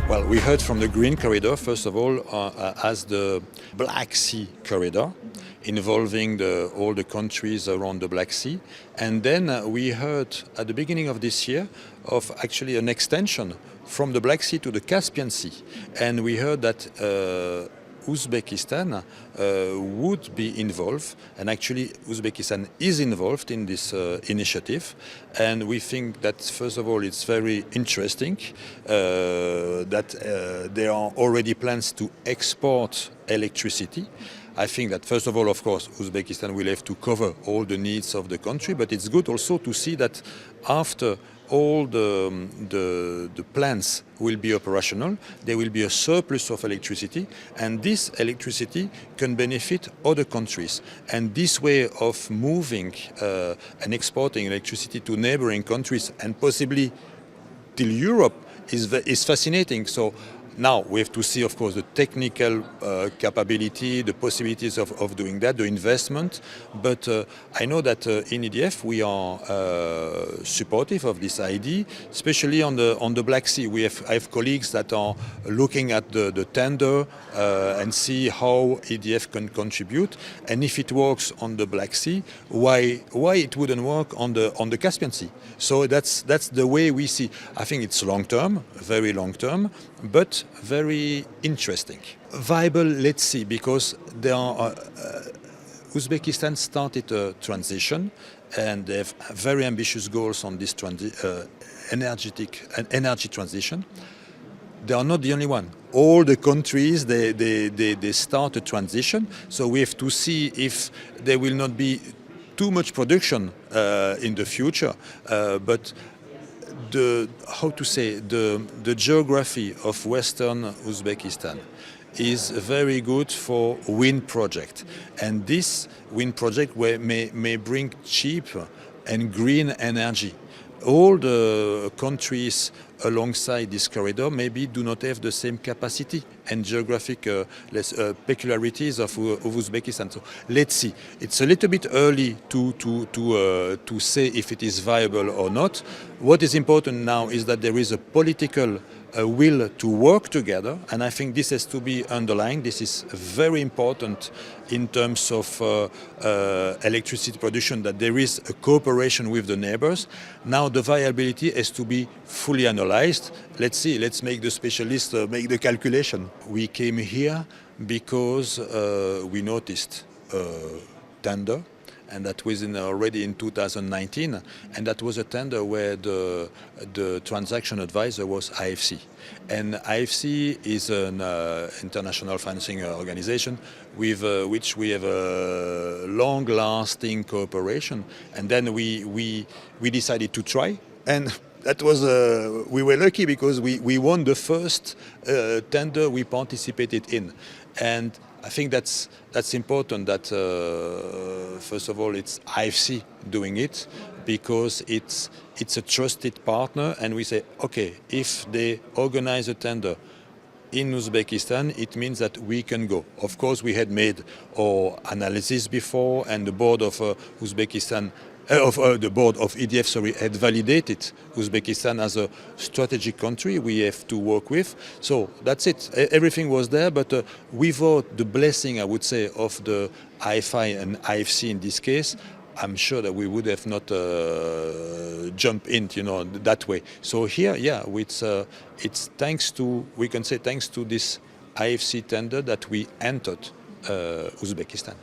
Well, we heard from the Green Corridor, first of all, as the Black Sea Corridor, involving all the countries around the Black Sea. And then we heard at the beginning of this year of actually an extension from the Black Sea to the Caspian Sea. And we heard that Uzbekistan would be involved, and actually Uzbekistan is involved in this initiative, and we think that first of all it's very interesting that there are already plans to export electricity. I think that first of all, of course, Uzbekistan will have to cover all the needs of the country, but it's good also to see that after all the plants will be operational, there will be a surplus of electricity, and this electricity can benefit other countries. And this way of moving and exporting electricity to neighboring countries and possibly till Europe is fascinating. So now we have to see, of course, the technical capability, the possibilities of doing that, the investment. But I know that in EDF we are supportive of this idea, especially on the Black Sea. I have colleagues that are looking at the tender and see how EDF can contribute. And if it works on the Black Sea, why it wouldn't work on the Caspian Sea? So that's the way we see. I think it's long term, very long term, but very interesting. Viable, let's see, because there are Uzbekistan started a transition, and they have very ambitious goals on this energy transition. They are not the only one. All the countries they start a transition, so we have to see if there will not be too much production in the future, but the geography of Western Uzbekistan is very good for wind project, and this wind project may bring cheap and green energy. All the countries alongside this corridor maybe do not have the same capacity and geographic peculiarities of Uzbekistan. So let's see. It's a little bit early to say if it is viable or not. What is important now is that there is a political will to work together, and I think this has to be underlined. This is very important in terms of electricity production, that there is a cooperation with the neighbors. Now the viability has to be fully analyzed. Let's see, let's make the specialists make the calculation. We came here because we noticed a tender, and that was already in 2019, and that was a tender where the transaction advisor was IFC. And IFC is an international financing organization with which we have a long-lasting cooperation. And then we decided to try, and that was we were lucky because we won the first tender we participated in. And I think that's important that first of all it's IFC doing it, because it's a trusted partner, and we say, okay, if they organize a tender in Uzbekistan, it means that we can go. Of course, we had made our analysis before, and the board of Uzbekistan, the board of EDF, had validated Uzbekistan as a strategic country we have to work with. So that's it. Everything was there, but without the blessing, I would say, of the IFI and IFC in this case, I'm sure that we would have not jumped in, that way. So here, yeah, it's thanks to, we can say, thanks to this IFC tender that we entered Uzbekistan.